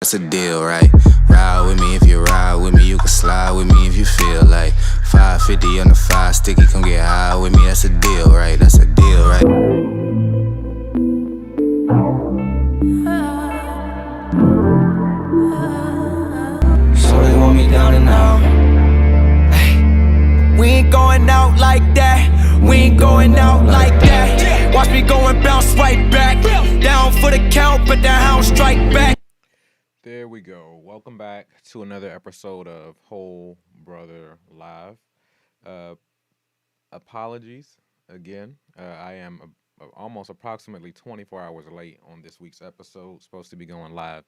That's a deal, right? Ride with me if you ride with me. You can slide with me if you feel like 550 on the 5 sticky. Come get high with me. That's a deal, right? That's a deal, right? So they want me down and out. Ay. We ain't going out like that. We ain't going out like that. Watch me go and bounce right back. Down for the count, but that hound strike back. There we go. Welcome back to another episode of Whole Brother Live. Uh, Apologies again. I am almost approximately 24 hours late on this week's episode. Supposed to be going live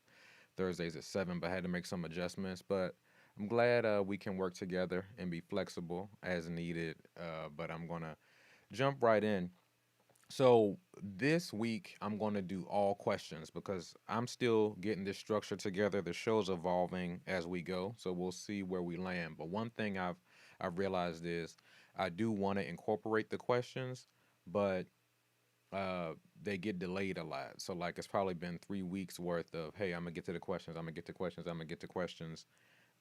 Thursdays at 7, but had to make some adjustments. But I'm glad we can work together and be flexible as needed. But I'm going to jump right in. So this week I'm going to do all questions because I'm still getting this structure together. The show's evolving as we go, so we'll see where we land. But one thing I've realized is I do want to incorporate the questions, but they get delayed a lot. So like it's probably been 3 weeks worth of hey, I'm gonna get to the questions. I'm gonna get to questions. I'm gonna get to questions.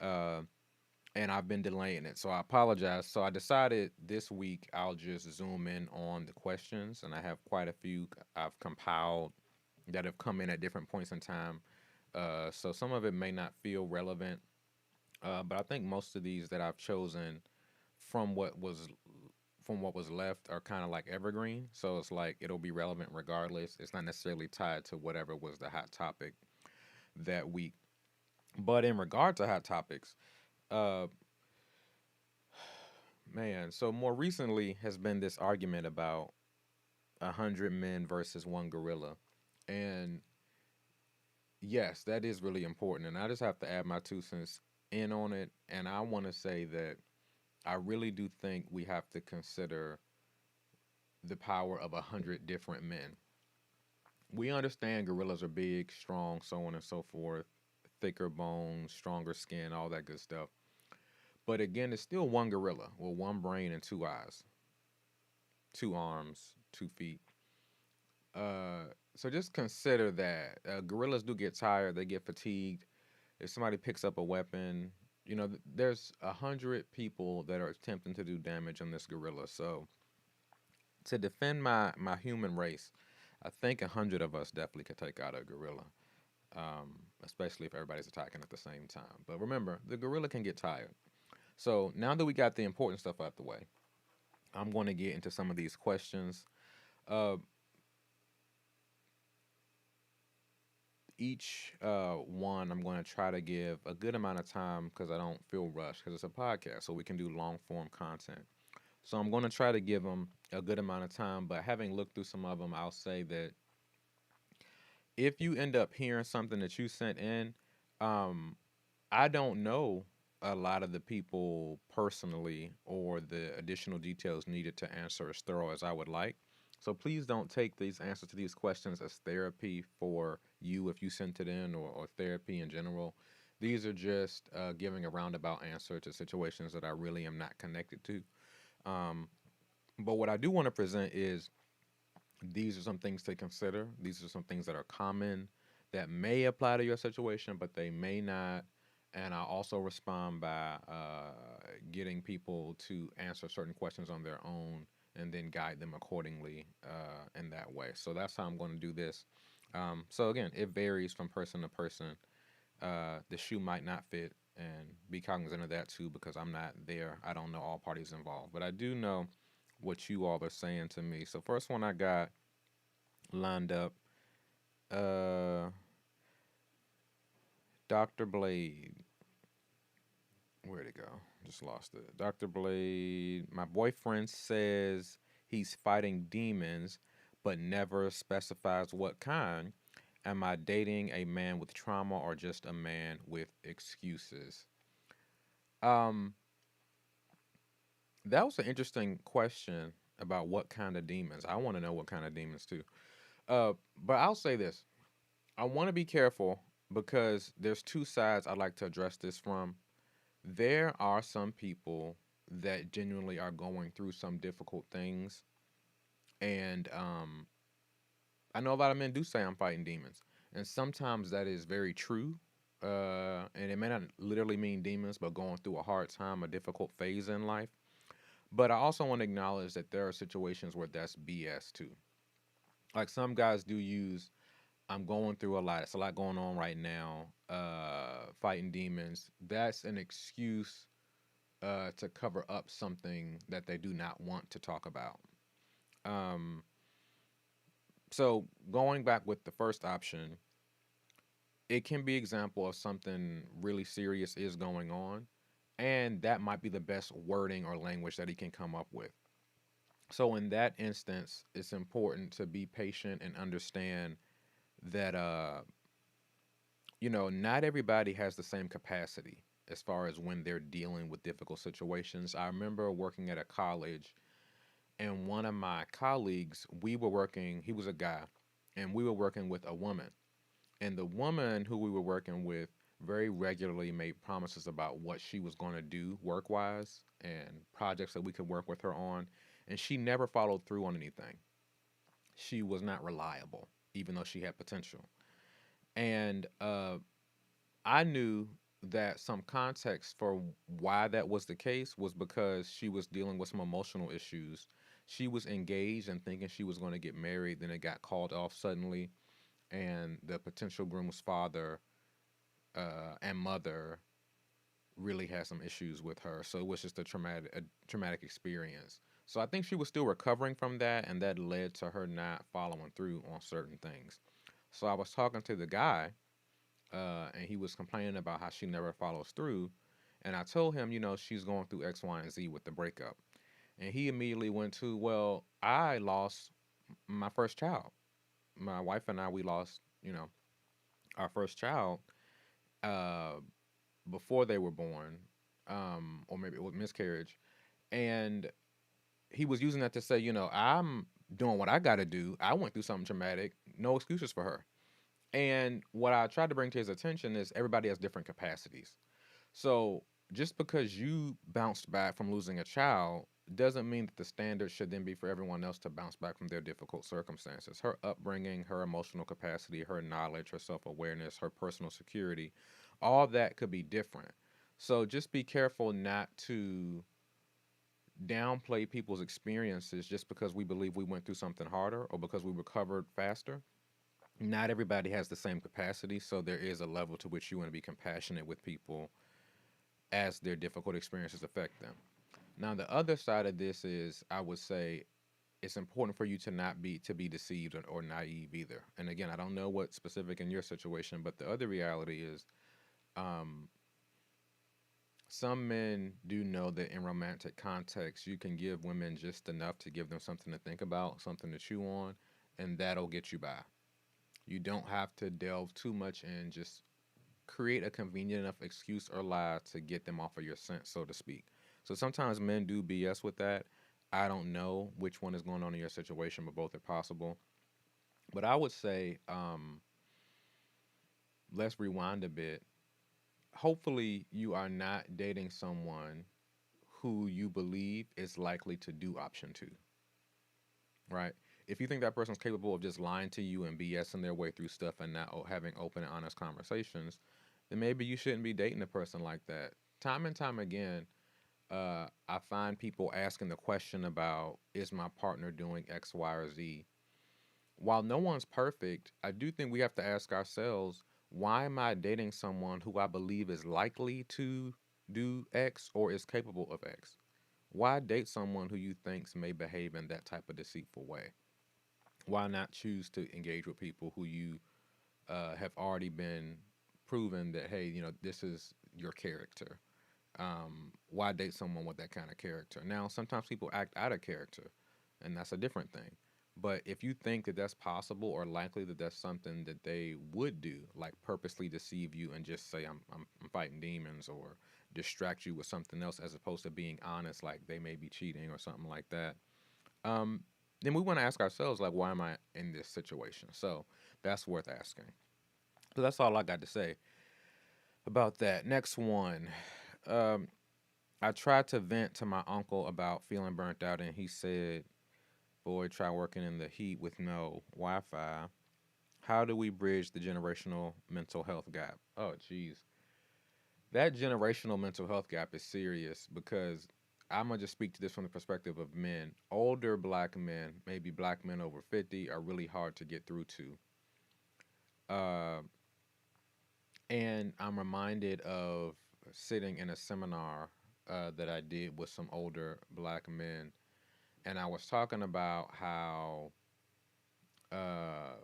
Uh, and I've been delaying it. So I apologize. So I decided this week I'll just zoom in on the questions, and I have quite a few I've compiled that have come in at different points in time. So some of it may not feel relevant, but I think most of these that I've chosen from what was from what was left are kind of like evergreen. So it's like it'll be relevant regardless. It's not necessarily tied to whatever was the hot topic that week. But in regard to hot topics, uh, man, so more recently has been this argument about 100 men versus one gorilla. And yes, that is really important. And I just have to add my 2 cents in on it. And I want to say that I really do think we have to consider the power of 100 different men. We understand gorillas are big, strong, so on and so forth, thicker bones, stronger skin, all that good stuff. But again, it's still one gorilla with one brain and two eyes, two arms, 2 feet. So just consider that gorillas do get tired, they get fatigued. If somebody picks up a weapon, there's 100 people that are attempting to do damage on this gorilla. So to defend my human race, I think 100 of us definitely could take out a gorilla, especially if everybody's attacking at the same time. But remember, the gorilla can get tired. So now that we got the important stuff out the way, I'm going to get into some of these questions. Uh, each one I'm going to try to give a good amount of time because I don't feel rushed because it's a podcast, so we can do long form content. So I'm going to try to give them a good amount of time, but having looked through some of them, I'll say that if you end up hearing something that you sent in, um, I don't know a lot of the people personally or the additional details needed to answer as thorough as I would like. So please don't take these answers to these questions as therapy for you if you sent it in or therapy in general. These are just giving a roundabout answer to situations that I really am not connected to. Um, but what I do want to present is these are some things to consider. These are some things that are common that may apply to your situation, but they may not. And I also respond by getting people to answer certain questions on their own and then guide them accordingly in that way. So that's how I'm going to do this. So again, it varies from person to person. The shoe might not fit, and be cognizant of that too because I'm not there. I don't know all parties involved, but I do know what you all are saying to me. So first one I got lined up, uh, Dr. Blade. Where'd it go? Just lost it. Dr. Blade. My boyfriend says he's fighting demons, but never specifies what kind. Am I dating a man with trauma or just a man with excuses? Um, that was an interesting question about what kind of demons. I want to know what kind of demons too. But I'll say this. I want to be careful because there's two sides I'd like to address this from. There are some people that genuinely are going through some difficult things, and I know a lot of men do say I'm fighting demons, and sometimes that is very true. and it may not literally mean demons, but going through a hard time, a difficult phase in life. But I also want to acknowledge that there are situations where that's BS too. Like some guys do use, I'm going through a lot. It's a lot going on right now. Fighting demons. That's an excuse to cover up something that they do not want to talk about. Um, so going back with the first option, it can be example of something really serious is going on, and that might be the best wording or language that he can come up with. So in that instance, it's important to be patient and understand that not everybody has the same capacity as far as when they're dealing with difficult situations. I remember working at a college, and one of my colleagues, we were working, he was a guy, and we were working with a woman. And the woman who we were working with very regularly made promises about what she was going to do work wise and projects that we could work with her on. And she never followed through on anything. She was not reliable, even though she had potential. And I knew that some context for why that was the case was because she was dealing with some emotional issues. She was engaged and thinking she was going to get married, then it got called off suddenly, and the potential groom's father and mother really had some issues with her. So it was just a traumatic experience. So I think she was still recovering from that, and that led to her not following through on certain things. So I was talking to the guy, and he was complaining about how she never follows through. And I told him, she's going through X, Y, and Z with the breakup. And he immediately went to, well, I lost my first child. My wife and I, we lost, our first child uh, before they were born, or maybe it was miscarriage. And he was using that to say, I'm doing what I got to do. I went through something traumatic. No excuses for her. And what I tried to bring to his attention is everybody has different capacities. So just because you bounced back from losing a child doesn't mean that the standard should then be for everyone else to bounce back from their difficult circumstances. Her upbringing, her emotional capacity, her knowledge, her self awareness, her personal security, all that could be different. So just be careful not to downplay people's experiences just because we believe we went through something harder or because we recovered faster. Not everybody has the same capacity, so there is a level to which you want to be compassionate with people as their difficult experiences affect them. Now, the other side of this is, I would say, it's important for you to not be deceived or naive either. And again, I don't know what's specific in your situation, but the other reality is, um, some men do know that in romantic context, you can give women just enough to give them something to think about, something to chew on, and that'll get you by. You don't have to delve too much and just create a convenient enough excuse or lie to get them off of your scent, so to speak. So sometimes men do BS with that. I don't know which one is going on in your situation, but both are possible. But I would say, let's rewind a bit. Hopefully, you are not dating someone who you believe is likely to do option two, right? If you think that person's capable of just lying to you and BSing their way through stuff and not having open and honest conversations, then maybe you shouldn't be dating a person like that. Time and time again, I find people asking the question about, is my partner doing X, Y, or Z? While no one's perfect, I do think we have to ask ourselves, why am I dating someone who I believe is likely to do X or is capable of X? Why date someone who you think may behave in that type of deceitful way? Why not choose to engage with people who you have already been proven that, hey, this is your character? Why date someone with that kind of character? Now, sometimes people act out of character, and that's a different thing. But if you think that that's possible or likely that that's something that they would do, like purposely deceive you and just say, I'm fighting demons, or distract you with something else as opposed to being honest, like they may be cheating or something like that, um, then we want to ask ourselves, like, why am I in this situation? So that's worth asking. So that's all I got to say about that. Next one. Um, I tried to vent to my uncle about feeling burnt out, and he said, boy, try working in the heat with no Wi Fi. how do we bridge the generational mental health gap? Oh, geez. That generational mental health gap is serious because I'm going to just speak to this from the perspective of men. Older black men, maybe black men over 50, are really hard to get through to. Uh, and I'm reminded of sitting in a seminar that I did with some older black men. And I was talking about how uh,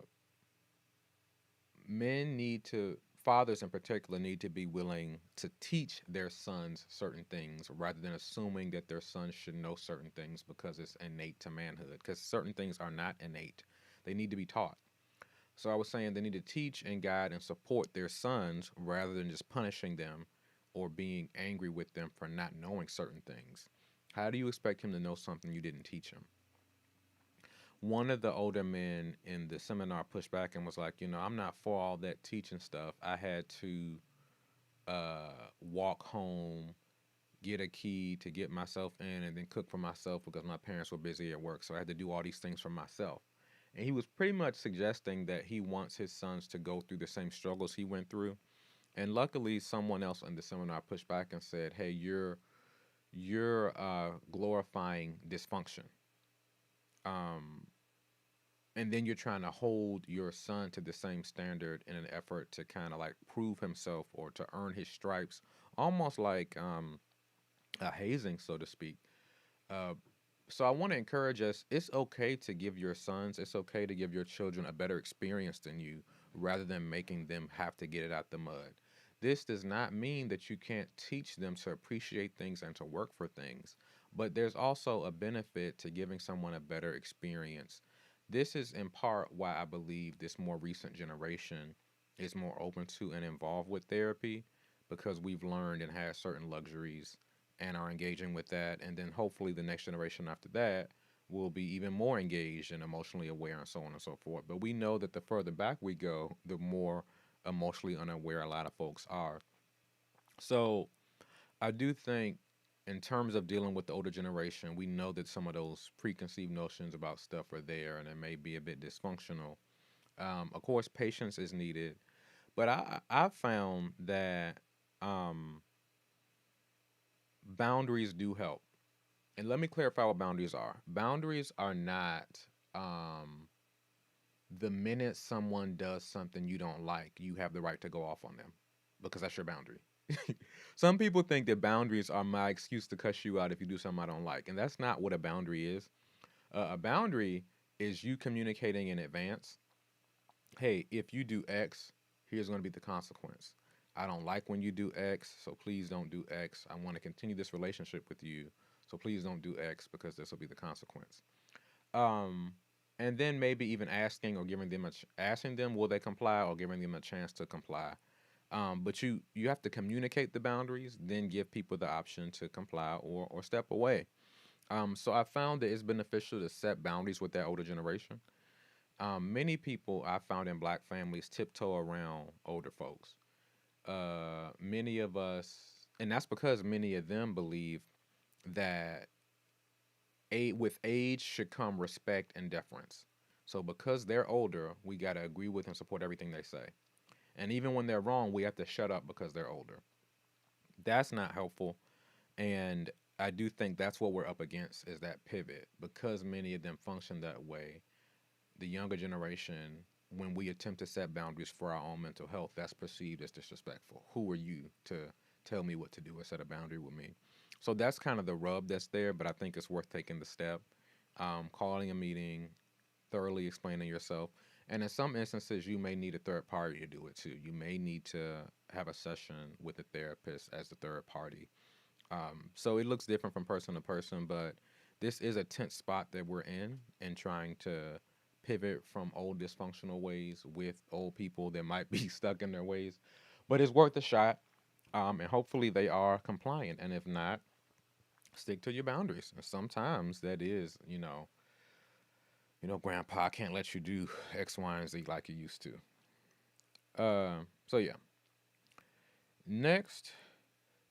fathers in particular, need to be willing to teach their sons certain things rather than assuming that their sons should know certain things because it's innate to manhood. Because certain things are not innate, they need to be taught. So I was saying they need to teach and guide and support their sons rather than just punishing them or being angry with them for not knowing certain things. How do you expect him to know something you didn't teach him? One of the older men in the seminar pushed back and was like, I'm not for all that teaching stuff. I had to walk home, get a key to get myself in, and then cook for myself because my parents were busy at work. So I had to do all these things for myself. And he was pretty much suggesting that he wants his sons to go through the same struggles he went through. And luckily, someone else in the seminar pushed back and said, "Hey, you're glorifying dysfunction." Um, and then you're trying to hold your son to the same standard in an effort to kind of like prove himself or to earn his stripes, almost like a hazing, so to speak. Uh, so I want to encourage us. It's okay to give your sons, it's okay to give your children a better experience than you, rather than making them have to get it out the mud. This does not mean that you can't teach them to appreciate things and to work for things, but there's also a benefit to giving someone a better experience. This is in part why I believe this more recent generation is more open to and involved with therapy, because we've learned and had certain luxuries and are engaging with that. And then hopefully the next generation after that will be even more engaged and emotionally aware and so on and so forth. But we know that the further back we go, the more emotionally unaware a lot of folks are. So I do think, in terms of dealing with the older generation, we know that some of those preconceived notions about stuff are there and it may be a bit dysfunctional. Of course, patience is needed, but I've found that um, boundaries do help. And let me clarify what boundaries are. Boundaries are not um, the minute someone does something you don't like, you have the right to go off on them because that's your boundary. Some people think that boundaries are my excuse to cuss you out if you do something I don't like. And that's not what a boundary is. A boundary is you communicating in advance, hey, if you do X, here's going to be the consequence. I don't like when you do X, so please don't do X. I want to continue this relationship with you, so please don't do X because this will be the consequence. Um, and then maybe even asking or giving them asking them will they comply, or giving them a chance to comply. But you have to communicate the boundaries, then give people the option to comply or step away. So I found that it's beneficial to set boundaries with that older generation. Many people I found in black families tiptoe around older folks. Many of us, and that's because many of them believe that with age should come respect and deference. So because they're older, we got to agree with and support everything they say. And even when they're wrong, we have to shut up because they're older. That's not helpful. And I do think that's what we're up against, is that pivot. Because many of them function that way, the younger generation, when we attempt to set boundaries for our own mental health, that's perceived as disrespectful. Who are you to tell me what to do or set a boundary with me? So that's kind of the rub that's there, but I think it's worth taking the step, calling a meeting, thoroughly explaining yourself. And in some instances, you may need a third party to do it too. You may need to have a session with a therapist as the third party. So it looks different from person to person, but this is a tense spot that we're in trying to pivot from old dysfunctional ways with old people that might be stuck in their ways. But it's worth a shot, and hopefully they are compliant. And if not, stick to your boundaries. And sometimes that is, grandpa can't let you do X, Y, and Z like you used to. So yeah. Next,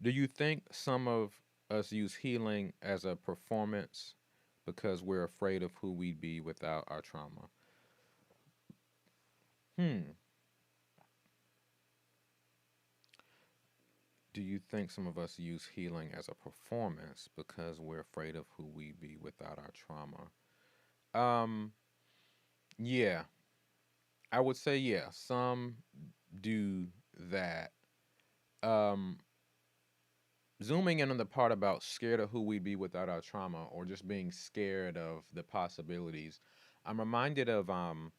do you think some of us use healing as a performance because we're afraid of who we'd be without our trauma? Hmm. Do you think some of us use healing as a performance because we're afraid of who we be without our trauma? Um, yeah, I would say yeah. Some do that. Um, Zooming in on the part about scared of who we be without our trauma, or just being scared of the possibilities. I'm reminded of when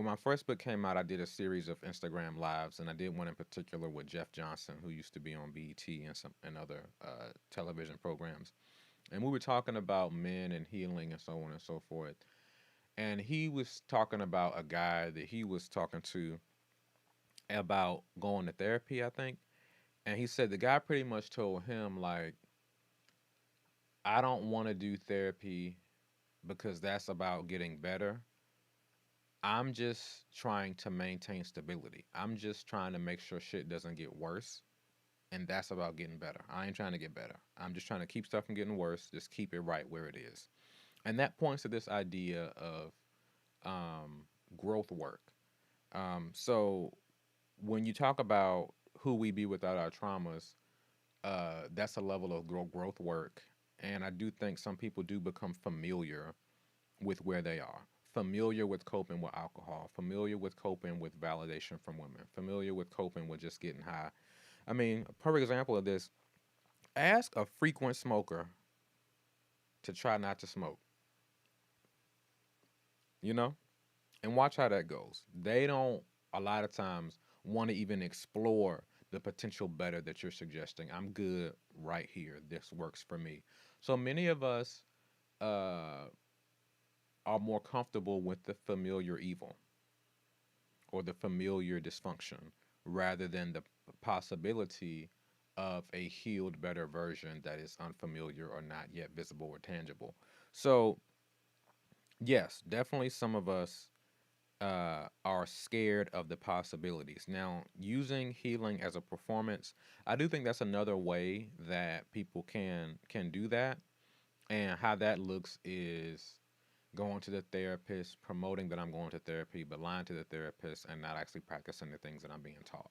my first book came out. I did a series of Instagram lives, and I did one in particular with Jeff Johnson, who used to be on BET and some and other television programs. And we were talking about men and healing and so on and so forth. And he was talking about a guy that he was talking to about going to therapy, I think. And he said the guy pretty much told him, like, I don't want to do therapy because that's about getting better. I'm just trying to maintain stability. I'm just trying to make sure shit doesn't get worse. And that's about getting better. I ain't trying to get better. I'm just trying to keep stuff from getting worse. Just keep it right where it is. And that points to this idea of um, growth work. So when you talk about who we be without our traumas, that's a level of growth work. And I do think some people do become familiar with where they are, familiar with coping with alcohol, familiar with coping with validation from women, familiar with coping with just getting high. I mean, a perfect example of this, ask a frequent smoker to try not to smoke, you know, and watch how that goes. They don't, a lot of times, want to even explore the potential better that you're suggesting. I'm good right here. This works for me. So many of us uh, are more comfortable with the familiar evil or the familiar dysfunction rather than the possibility of a healed, better version that is unfamiliar or not yet visible or tangible. So, yes, definitely some of us are scared of the possibilities. Now, using healing as a performance, I do think that's another way that people can do that. And how that looks is going to the therapist, promoting that I'm going to therapy, but lying to the therapist and not actually practicing the things that I'm being taught.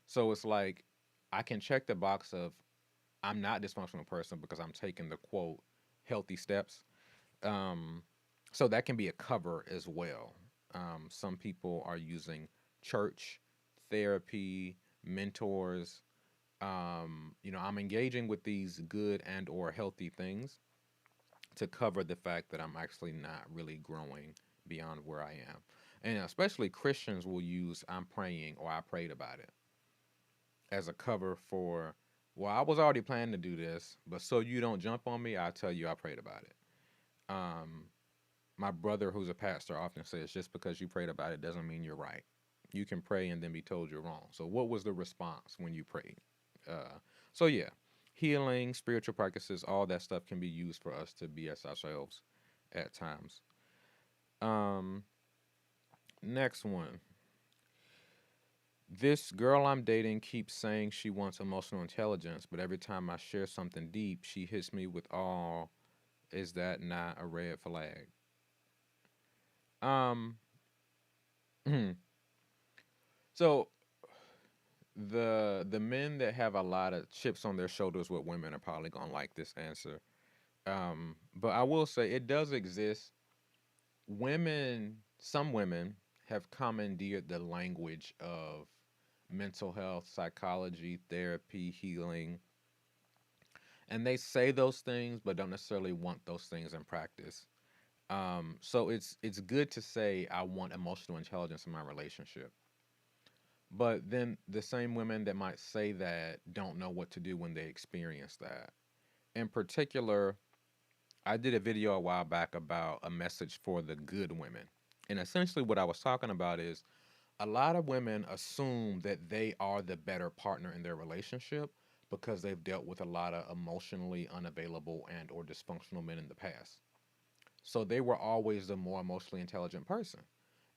So it's like I can check the box of I'm not a dysfunctional person because I'm taking the quote healthy steps. Um, so that can be a cover as well. Some people are using church, therapy, mentors. I'm engaging with these good and or healthy things to cover the fact that I'm actually not really growing beyond where I am. And especially Christians will use I'm praying or I prayed about it as a cover for, well, I was already planning to do this, but so you don't jump on me, I'll tell you I prayed about it. Um, my brother, who's a pastor, often says just because you prayed about it doesn't mean you're right. You can pray and then be told you're wrong. So, what was the response when you prayed? So, yeah, healing, spiritual practices, all that stuff can be used for us to BS ourselves at times. Um, Next one. This girl I'm dating keeps saying she wants emotional intelligence, but every time I share something deep, she hits me with all, is that not a red flag? Um, so the men that have a lot of chips on their shoulders with women are probably gonna like this answer. But I will say it does exist. Some women have commandeered the language of mental health, psychology, therapy, healing, and they say those things, but don't necessarily want those things in practice. So it's good to say I want emotional intelligence in my relationship. But then the same women that might say that don't know what to do when they experience that. In particular, I did a video a while back about a message for the good women. And essentially, what I was talking about is a lot of women assume that they are the better partner in their relationship because they've dealt with a lot of emotionally unavailable and or dysfunctional men in the past. So they were always the more emotionally intelligent person.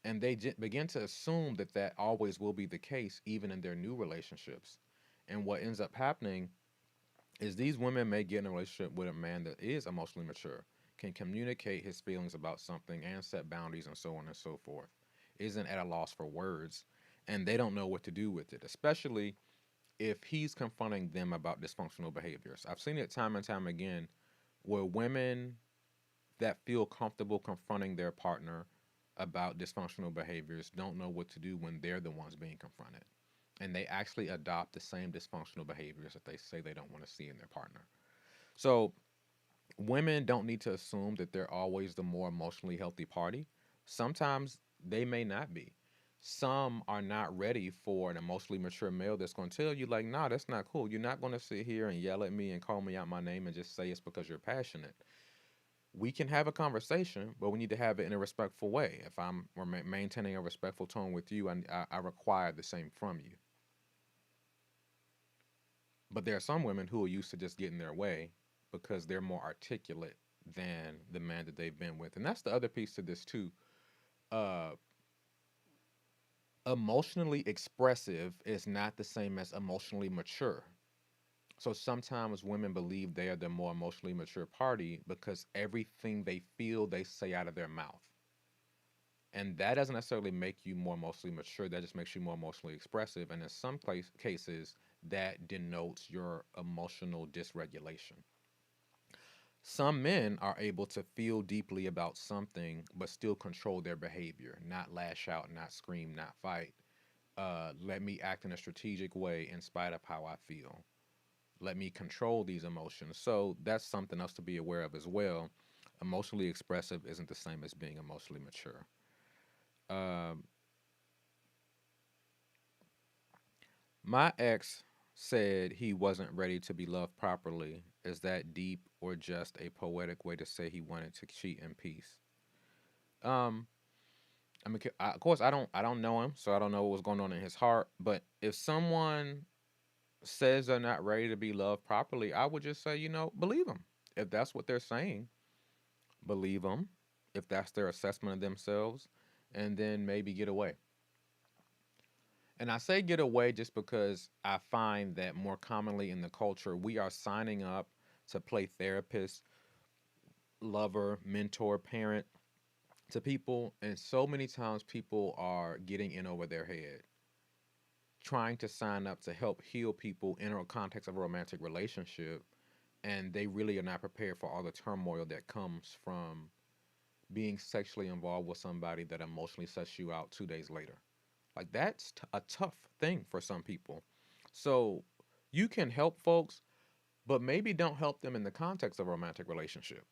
And they begin to assume that that always will be the case, even in their new relationships. And what ends up happening is these women may get in a relationship with a man that is emotionally mature, can communicate his feelings about something and set boundaries and so on and so forth. isn't at a loss for words, and they don't know what to do with it, especially if he's confronting them about dysfunctional behaviors. I've seen it time and time again where women that feel comfortable confronting their partner about dysfunctional behaviors don't know what to do when they're the ones being confronted. And they actually adopt the same dysfunctional behaviors that they say they don't want to see in their partner. So, women don't need to assume that they're always the more emotionally healthy party. Sometimes they may not be. Some are not ready for an emotionally mature male that's going to tell you, like, nah, that's not cool. You're not going to sit here and yell at me and call me out my name and just say it's because you're passionate. We can have a conversation, but we need to have it in a respectful way. If we're maintaining a respectful tone with you, I require the same from you. But there are some women who are used to just getting their way because they're more articulate than the man that they've been with. And that's the other piece to this too. Uh, Emotionally expressive is not the same as emotionally mature. So sometimes women believe they are the more emotionally mature party because everything they feel they say out of their mouth. And that doesn't necessarily make you more emotionally mature. That just makes you more emotionally expressive. And in some cases, that denotes your emotional dysregulation. Some men are able to feel deeply about something, but still control their behavior, not lash out, not scream, not fight. Let me act in a strategic way in spite of how I feel. Let me control these emotions. So that's something else to be aware of as well. Emotionally expressive isn't the same as being emotionally mature. Um, my ex said he wasn't ready to be loved properly. Is that deep or just a poetic way to say he wanted to cheat in peace? Um, I mean, of course, I don't know him, so I don't know what was going on in his heart. But if someone says they're not ready to be loved properly, I would just say, believe them. If that's what they're saying, believe them. If that's their assessment of themselves, and then maybe get away. And I say get away just because I find that more commonly in the culture, we are signing up to play therapist, lover, mentor, parent to people. And so many times people are getting in over their head, trying to sign up to help heal people in a context of a romantic relationship. And they really are not prepared for all the turmoil that comes from being sexually involved with somebody that emotionally sets you out 2 days later. Like that's a tough thing for some people. So you can help folks, but maybe don't help them in the context of a romantic relationship.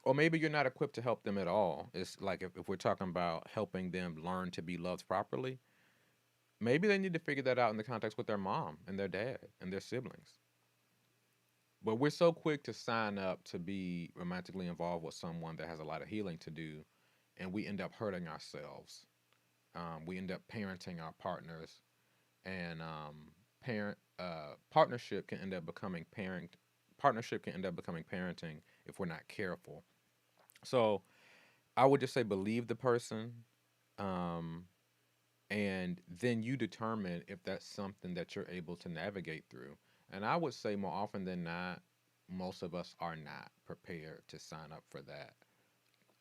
Or maybe you're not equipped to help them at all. It's like if we're talking about helping them learn to be loved properly, maybe they need to figure that out in the context with their mom and their dad and their siblings. But we're so quick to sign up to be romantically involved with someone that has a lot of healing to do, and we end up hurting ourselves. We end up parenting our partners, and parent partnership can end up becoming parent partnership can end up becoming parenting if we're not careful. So I would just say believe the person, um, and then you determine if that's something that you're able to navigate through. And I would say more often than not, most of us are not prepared to sign up for that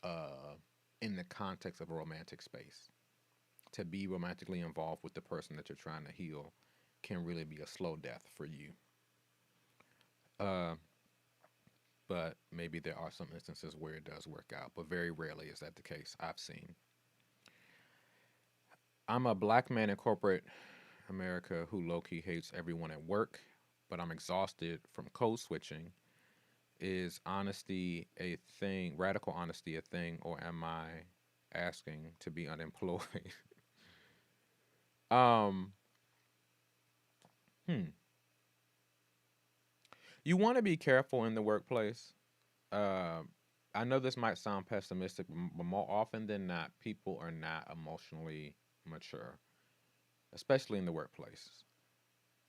uh, in the context of a romantic space. To be romantically involved with the person that you're trying to heal can really be a slow death for you. Uh, but maybe there are some instances where it does work out, but very rarely is that the case I've seen. I'm a black man in corporate America who low key hates everyone at work, but I'm exhausted from code switching. Is honesty a thing, radical honesty a thing, or am I asking to be unemployed? um, hmm. You want to be careful in the workplace. Uh, I know this might sound pessimistic, but more often than not, people are not emotionally mature, especially in the workplace.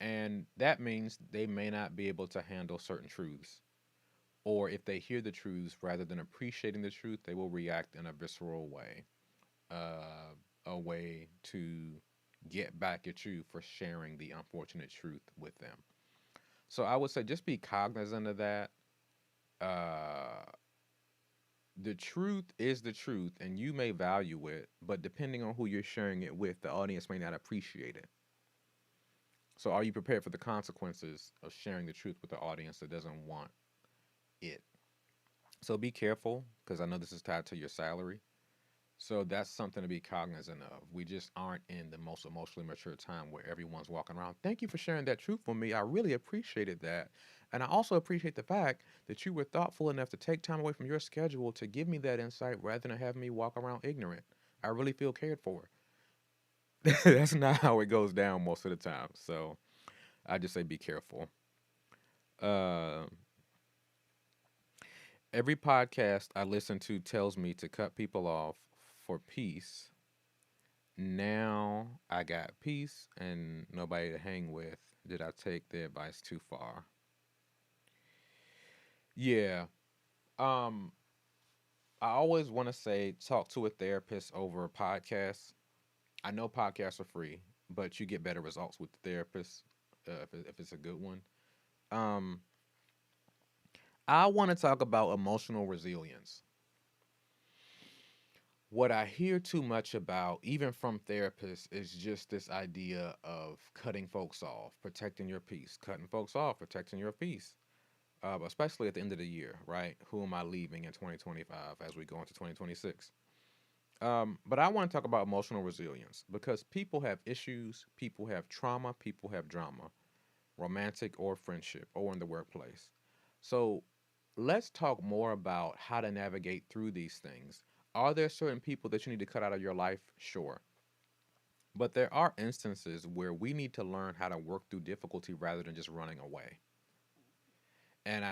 And that means they may not be able to handle certain truths. Or if they hear the truths, rather than appreciating the truth, they will react in a visceral way, a way to get back at you for sharing the unfortunate truth with them. So I would say just be cognizant of that. Uh, The truth is the truth, and you may value it, but depending on who you're sharing it with, the audience may not appreciate it. So, are you prepared for the consequences of sharing the truth with the audience that doesn't want it? So, be careful because I know this is tied to your salary. So, that's something to be cognizant of. We just aren't in the most emotionally mature time where everyone's walking around. Thank you for sharing that truth with me. I really appreciated that. And I also appreciate the fact that you were thoughtful enough to take time away from your schedule to give me that insight rather than have me walk around ignorant. I really feel cared for. That's not how it goes down most of the time. So I just say be careful. Uh, every podcast I listen to tells me to cut people off for peace. Now I got peace and nobody to hang with. Did I take the advice too far? Yeah. Um, I always want to say talk to a therapist over a podcast. I know podcasts are free, but you get better results with the therapist if it's a good one. Um, I want to talk about emotional resilience. What I hear too much about, even from therapists, is just this idea of cutting folks off, protecting your peace, cutting folks off, protecting your peace, especially at the end of the year, right? Who am I leaving in 2025 as we go into 2026? But I want to talk about emotional resilience because people have issues, people have trauma, people have drama, romantic or friendship or in the workplace. So let's talk more about how to navigate through these things. Are there certain people that you need to cut out of your life? Sure. But there are instances where we need to learn how to work through difficulty rather than just running away. And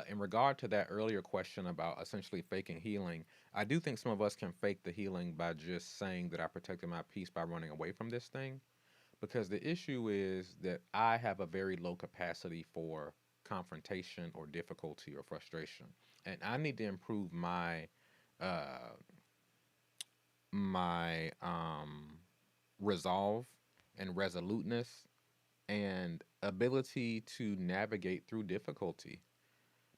in regard to that earlier question about essentially faking healing, I do think some of us can fake the healing by just saying that I protected my peace by running away from this thing. Because the issue is that I have a very low capacity for confrontation or difficulty or frustration, and I need to improve uh, my resolve and resoluteness and ability to navigate through difficulty.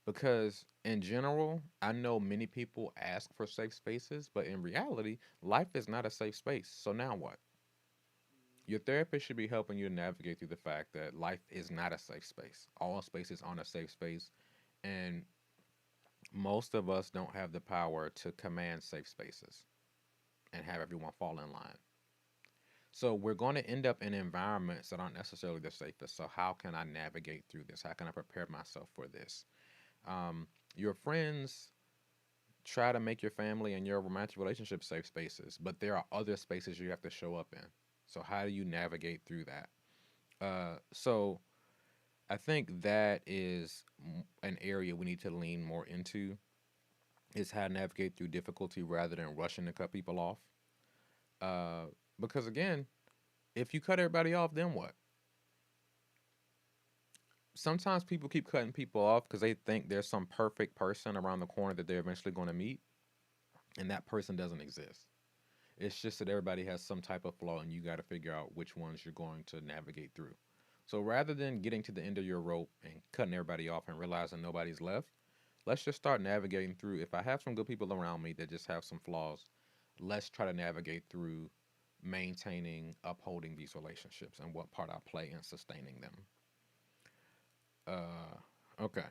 Because in general, I know many people ask for safe spaces, but in reality, life is not a safe space. So now what? Your therapist should be helping you to navigate through the fact that life is not a safe space. All spaces aren't a safe space, and most of us don't have the power to command safe spaces and have everyone fall in line. So we're going to end up in environments that aren't necessarily the safest. So how can I navigate through this? How can I prepare myself for this? Your friends try to make your family and your romantic relationship safe spaces, but there are other spaces you have to show up in. So how do you navigate through that? So I think that is an area we need to lean more into is how to navigate through difficulty rather than rushing to cut people off. Uh, because again, if you cut everybody off, then what? Sometimes people keep cutting people off because they think there's some perfect person around the corner that they're eventually going to meet, and that person doesn't exist. It's just that everybody has some type of flaw, and you got to figure out which ones you're going to navigate through. So rather than getting to the end of your rope and cutting everybody off and realizing nobody's left, let's just start navigating through. If I have some good people around me that just have some flaws, let's try to navigate through maintaining, upholding these relationships and what part I play in sustaining them. Okay.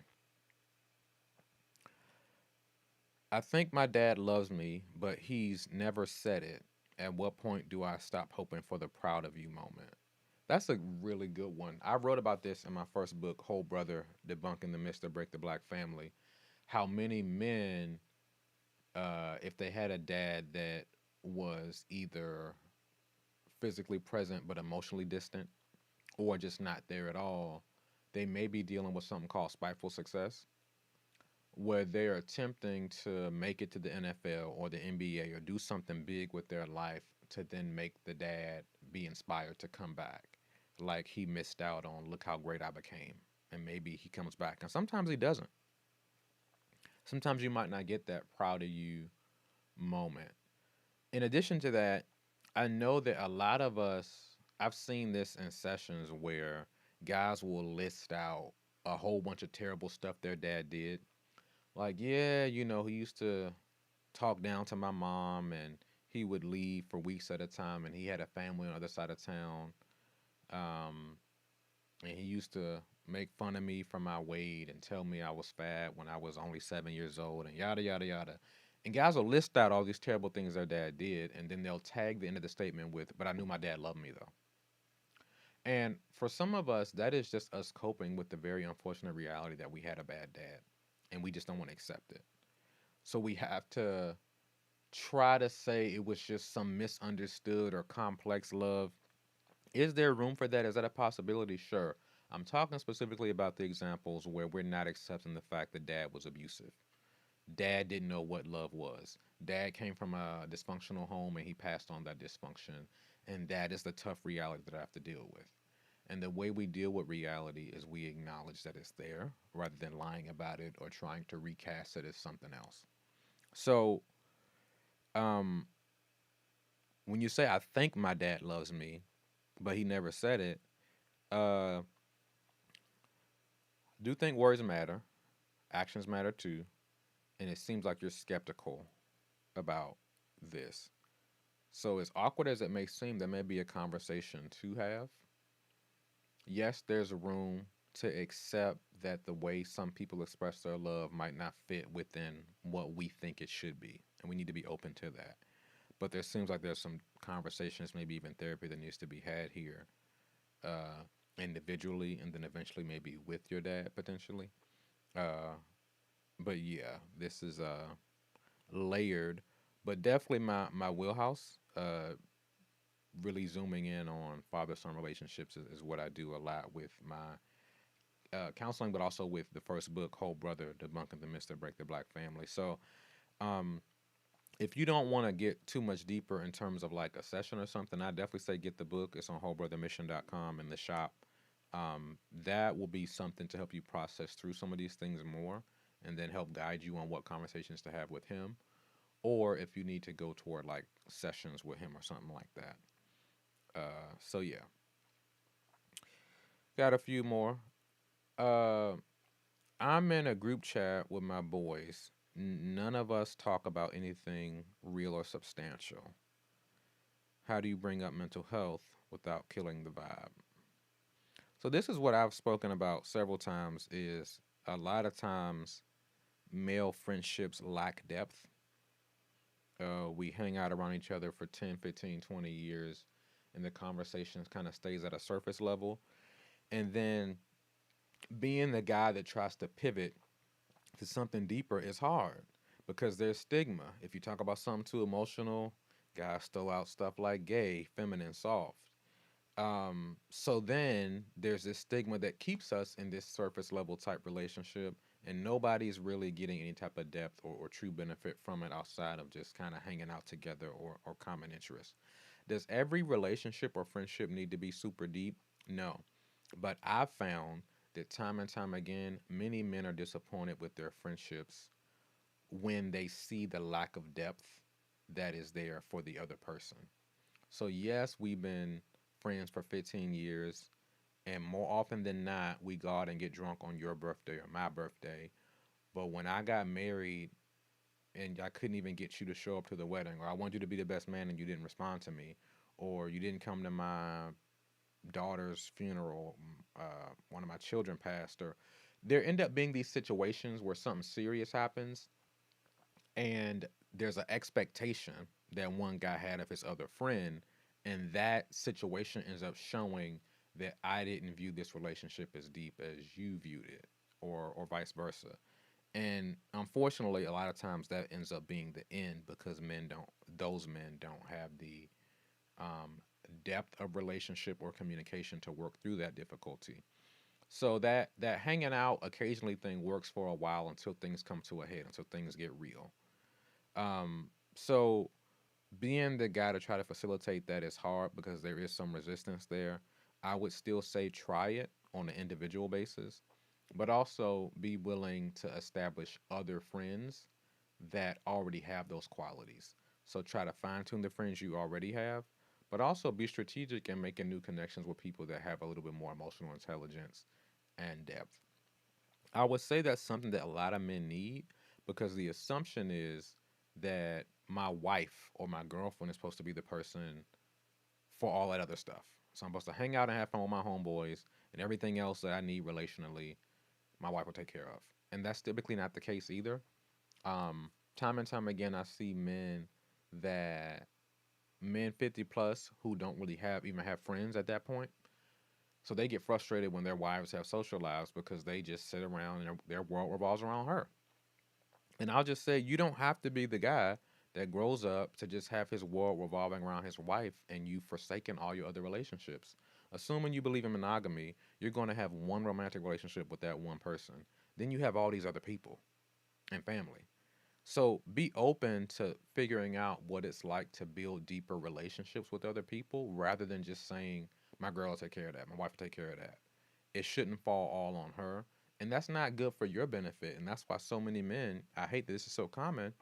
I think my dad loves me, but he's never said it. At what point do I stop hoping for the proud of you moment? That's a really good one. I wrote about this in my first book, Whole Brother Debunking the Myth that Break the Black Family. How many men, if they had a dad that was either physically present but emotionally distant or just not there at all, they may be dealing with something called spiteful success, where they're attempting to make it to the NFL or the NBA or do something big with their life to then make the dad be inspired to come back. Like he missed out on, look how great I became. And maybe he comes back. And sometimes he doesn't. Sometimes you might not get that proud of you moment. In addition to that, I know that a lot of us, I've seen this in sessions where guys will list out a whole bunch of terrible stuff their dad did. Like, yeah, he used to. talk down to my mom, and he would leave for weeks at a time, and he had a family on the other side of town. Um, and he used to make fun of me for my weight and tell me I was fat when I was only 7 years old, and yada yada yada. And guys will list out all these terrible things their dad did, and then they'll tag the end of the statement with, "But I knew my dad loved me though." And for some of us, that is just us coping with the very unfortunate reality that we had a bad dad, and we just don't want to accept it. So we have to try to say it was just some misunderstood or complex love. Is there room for that? Is that a possibility? Sure. I'm talking specifically about the examples where we're not accepting the fact that dad was abusive. Dad didn't know what love was. Dad came from a dysfunctional home and he passed on that dysfunction. And that is the tough reality that I have to deal with. And the way we deal with reality is we acknowledge that it's there rather than lying about it or trying to recast it as something else. So, um, when you say, I think my dad loves me, but he never said it, uh, do think words matter, actions matter too, and it seems like you're skeptical about this. So, as awkward as it may seem, there may be a conversation to have. Yes, there's room to accept that the way some people express their love might not fit within what we think it should be, and we need to be open to that. But there seems like there's some conversations, maybe even therapy, that needs to be had here, uh, individually, and then eventually maybe with your dad potentially. Uh, but yeah, this is layered, but definitely my wheelhouse. Really zooming in on father-son relationships is what I do a lot with my counseling, but also with the first book, Whole Brother, Debunking the Myth That Break the Black Family. So, um, if you don't want to get too much deeper in terms of like a session or something, I definitely say get the book. It's on wholebrothermission.com in the shop. That will be something to help you process through some of these things more and then help guide you on what conversations to have with him. Or if you need to go toward like sessions with him or something like that. So yeah, got a few more. Uh, I'm in a group chat with my boys. None of us talk about anything real or substantial. How do you bring up mental health without killing the vibe? So this is what I've spoken about several times is a lot of times male friendships lack depth. We hang out around each other for 10, 15, 20 years and the conversations kind of stays at a surface level. And then being the guy that tries to pivot to something deeper is hard because there's stigma. If you talk about something too emotional, guys throw out stuff like gay, feminine, soft. So then there's this stigma that keeps us in this surface level type relationship, and nobody's really getting any type of depth or true benefit from it outside of just kind of hanging out together or common interests. Does every relationship or friendship need to be super deep? No. But I've found that time and time again, many men are disappointed with their friendships when they see the lack of depth that is there for the other person. So, yes, we've been friends for 15 years, and more often than not, we go out and get drunk on your birthday or my birthday. But when I got married and I couldn't even get you to show up to the wedding, or I wanted you to be the best man and you didn't respond to me, or you didn't come to my daughter's funeral, one of my children passed, or there end up being these situations where something serious happens and there's an expectation that one guy had of his other friend, and that situation ends up showing that I didn't view this relationship as deep as you viewed it, or vice versa. And unfortunately, a lot of times that ends up being the end because those men don't have the um, depth of relationship or communication to work through that difficulty. So that hanging out occasionally thing works for a while until things come to a head, until things get real. So being the guy to try to facilitate that is hard because there is some resistance there. I would still say try it on an individual basis, but also be willing to establish other friends that already have those qualities. So try to fine tune the friends you already have, but also be strategic in making new connections with people that have a little bit more emotional intelligence and depth. I would say that's something that a lot of men need because the assumption is that my wife or my girlfriend is supposed to be the person for all that other stuff. So I'm supposed to hang out and have fun with my homeboys, and everything else that I need relationally, my wife will take care of. And that's typically not the case either. Time and time again, I see that men 50 plus who don't really even have friends at that point. So they get frustrated when their wives have social lives because they just sit around and their world revolves around her. And I'll just say, you don't have to be the guy that grows up to just have his world revolving around his wife and you forsaken all your other relationships. Assuming you believe in monogamy, you're going to have one romantic relationship with that one person. Then you have all these other people and family. So be open to figuring out what it's like to build deeper relationships with other people rather than just saying, my girl will take care of that, my wife will take care of that. It shouldn't fall all on her. And that's not good for your benefit. And that's why so many men, I hate that this is so common,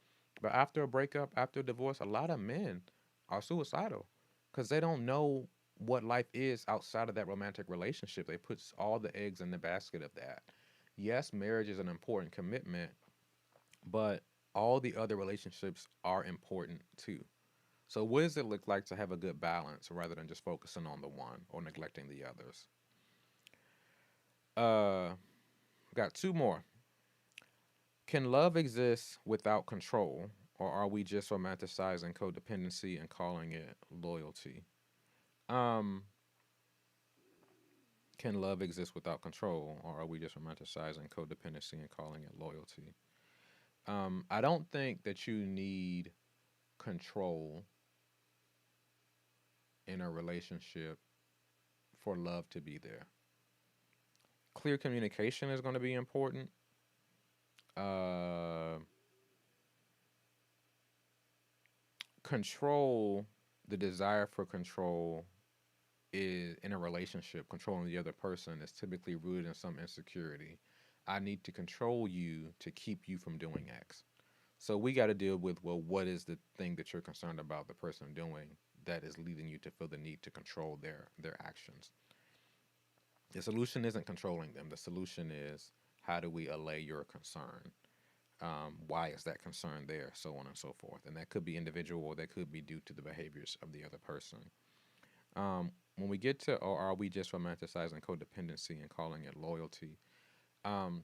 but after a breakup, after a divorce, a lot of men are suicidal because they don't know what life is outside of that romantic relationship. They put all the eggs in the basket of that. Yes, marriage is an important commitment, but all the other relationships are important too. So, what does it look like to have a good balance rather than just focusing on the one or neglecting the others? Uh, got two more. Can love exist without control, or are we just romanticizing codependency and calling it loyalty? Um, can love exist without control, or are we just romanticizing codependency and calling it loyalty? I don't think that you need control in a relationship for love to be there. Clear communication is going to be important. Uh, control, the desire for control is in a relationship, controlling the other person is typically rooted in some insecurity. I need to control you to keep you from doing X. So we got to deal with, well, what is the thing that you're concerned about the person doing that is leading you to feel the need to control their actions? The solution isn't controlling them. The solution is, how do we allay your concern? Why is that concern there? So on and so forth. And that could be individual or that could be due to the behaviors of the other person. When we get to, or are we just romanticizing codependency and calling it loyalty? Um,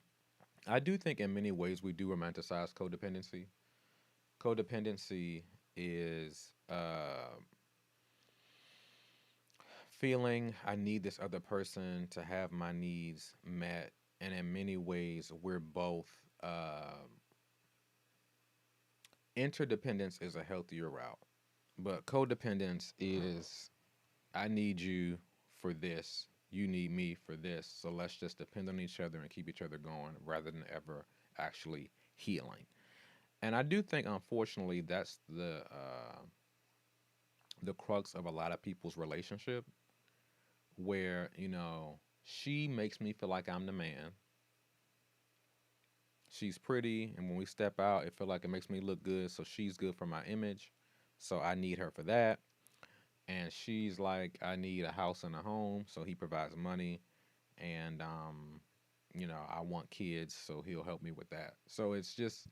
I do think in many ways we do romanticize codependency. Codependency is feeling I need this other person to have my needs met. And in many ways, we're both, interdependence is a healthier route. But codependence is I need you for this. You need me for this. So let's just depend on each other and keep each other going rather than ever actually healing. And I do think, unfortunately, that's the crux of a lot of people's relationship, where she makes me feel like I'm the man. She's pretty, and when we step out, it feel like it makes me look good. So she's good for my image. So I need her for that. And she's like, I need a house and a home, so he provides money, and I want kids, so he'll help me with that. So it's just,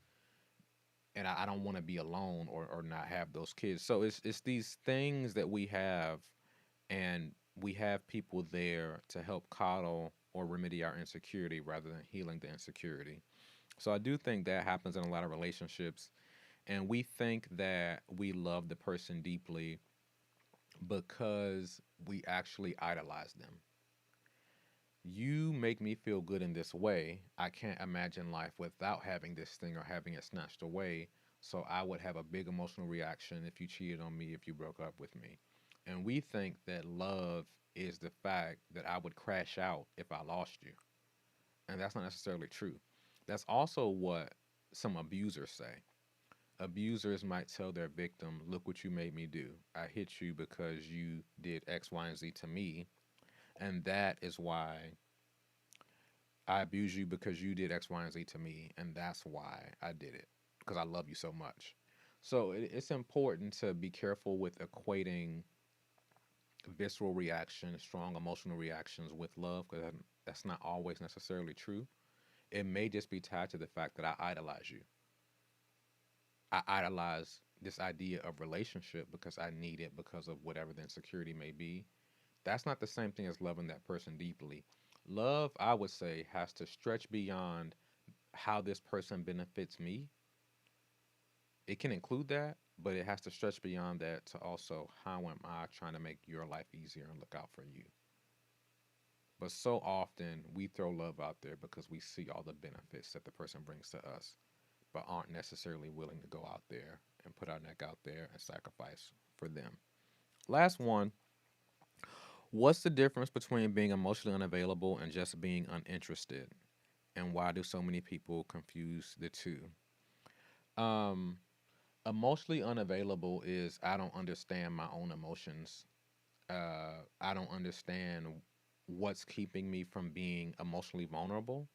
and I don't want to be alone or not have those kids. So it's these things that we have, and we have people there to help coddle or remedy our insecurity rather than healing the insecurity. So I do think that happens in a lot of relationships, and we think that we love the person deeply because we actually idolize them. You make me feel good in this way. I can't imagine life without having this thing or having it snatched away. So I would have a big emotional reaction if you cheated on me, if you broke up with me. And we think that love is the fact that I would crash out if I lost you. And that's not necessarily true. That's also what some abusers say. Abusers might tell their victim, look what you made me do. I hit you because you did X, Y, and Z to me. And that is why I abuse you, because you did X, Y, and Z to me. And that's why I did it, because I love you so much. So it's important to be careful with equating visceral reactions, strong emotional reactions with love, because that's not always necessarily true. It may just be tied to the fact that I idolize you. I idolize this idea of relationship because I need it because of whatever the insecurity may be. That's not the same thing as loving that person deeply. Love, I would say, has to stretch beyond how this person benefits me. It can include that, but it has to stretch beyond that to also how am I trying to make your life easier and look out for you. But so often we throw love out there because we see all the benefits that the person brings to us, but aren't necessarily willing to go out there and put our neck out there and sacrifice for them. Last one. What's the difference between being emotionally unavailable and just being uninterested? And why do so many people confuse the two? Um, Emotionally unavailable is I don't understand my own emotions. I don't understand what's keeping me from being emotionally vulnerable.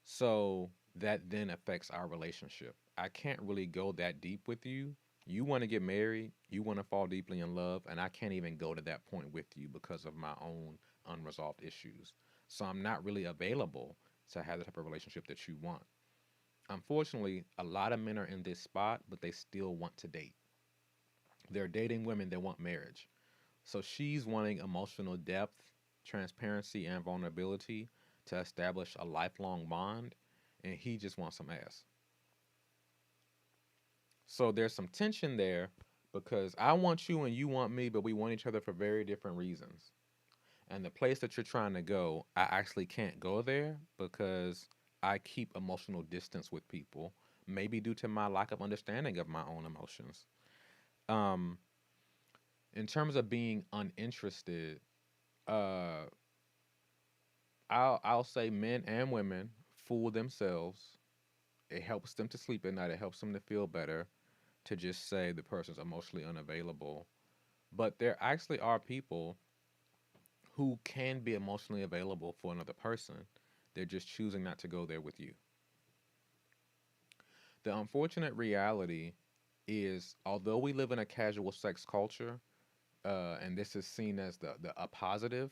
So that then affects our relationship. I can't really go that deep with you. You want to get married, you want to fall deeply in love, and I can't even go to that point with you because of my own unresolved issues. So I'm not really available to have the type of relationship that you want. Unfortunately, a lot of men are in this spot, but they still want to date. They're dating women that want marriage. So she's wanting emotional depth, transparency, and vulnerability to establish a lifelong bond, and he just wants some ass. So there's some tension there because I want you and you want me, but we want each other for very different reasons. And the place that you're trying to go, I actually can't go there because I keep emotional distance with people, maybe due to my lack of understanding of my own emotions. Um, in terms of being uninterested, uh, I'll say men and women fool themselves. It helps them to sleep at night. It helps them to feel better to just say the person's emotionally unavailable. But there actually are people who can be emotionally available for another person. They're just choosing not to go there with you. The unfortunate reality is, although we live in a casual sex culture, and this is seen as a positive,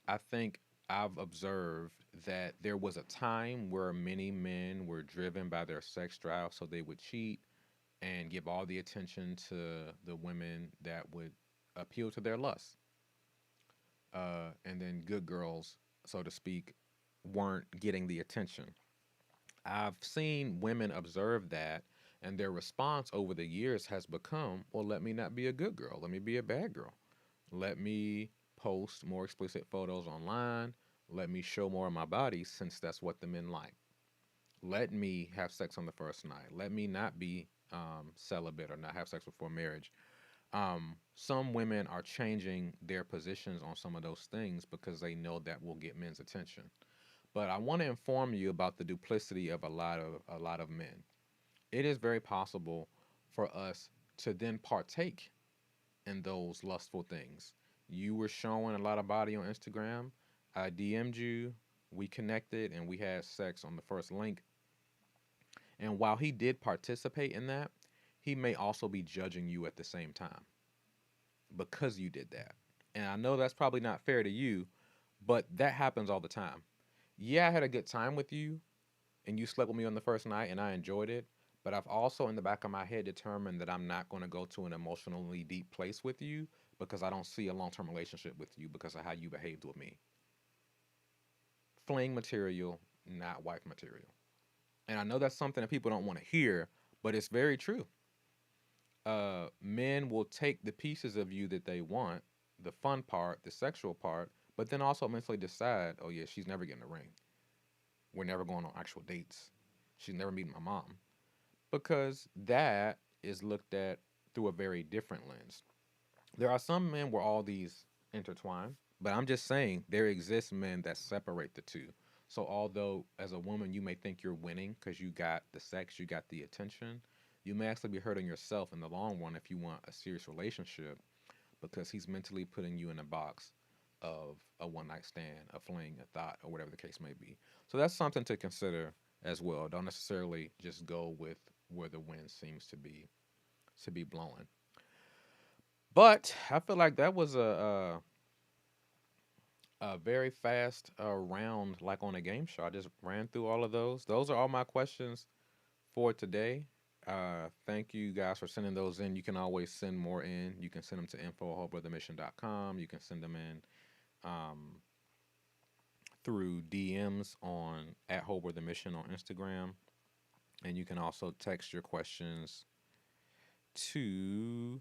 I think I've observed that there was a time where many men were driven by their sex drive, so they would cheat and give all the attention to the women that would appeal to their lust. And then good girls, so to speak, weren't getting the attention. I've seen women observe that, and their response over the years has become, well, let me not be a good girl. Let me be a bad girl. Let me post more explicit photos online. Let me show more of my body since that's what the men like. Let me have sex on the first night. Let me not be celibate or not have sex before marriage. Some women are changing their positions on some of those things because they know that will get men's attention. But I want to inform you about the duplicity of a lot of men. It is very possible for us to then partake in those lustful things. You were showing a lot of body on Instagram. I DM'd you, we connected, and we had sex on the first link. And while he did participate in that, he may also be judging you at the same time because you did that. And I know that's probably not fair to you, but that happens all the time. Yeah, I had a good time with you, and you slept with me on the first night, and I enjoyed it. But I've also, in the back of my head, determined that I'm not going to go to an emotionally deep place with you because I don't see a long term relationship with you because of how you behaved with me. Fling material, not wife material. And I know that's something that people don't want to hear, but it's very true. Men will take the pieces of you that they want, the fun part, the sexual part, but then also mentally decide, oh, yeah, she's never getting a ring. We're never going on actual dates. She's never meeting my mom. Because that is looked at through a very different lens. There are some men where all these intertwine, but I'm just saying there exist men that separate the two. So although as a woman you may think you're winning because you got the sex, you got the attention, you may actually be hurting yourself in the long run if you want a serious relationship because he's mentally putting you in a box of a one night stand, a fling, a thought, or whatever the case may be. So that's something to consider as well. Don't necessarily just go with where the wind seems to be blowing. But I feel like that was a very fast round, like on a game show. I just ran through all of those. Those are all my questions for today. Thank you guys for sending those in. You can always send more in. You can send them to info@wholebrothermission.com. You can send them in um, through DMs on @wholebrothermission on Instagram. And you can also text your questions to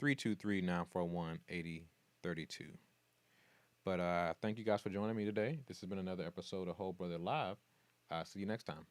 323-941-8032. But thank you guys for joining me today. This has been another episode of Whole Brother Live. See you next time.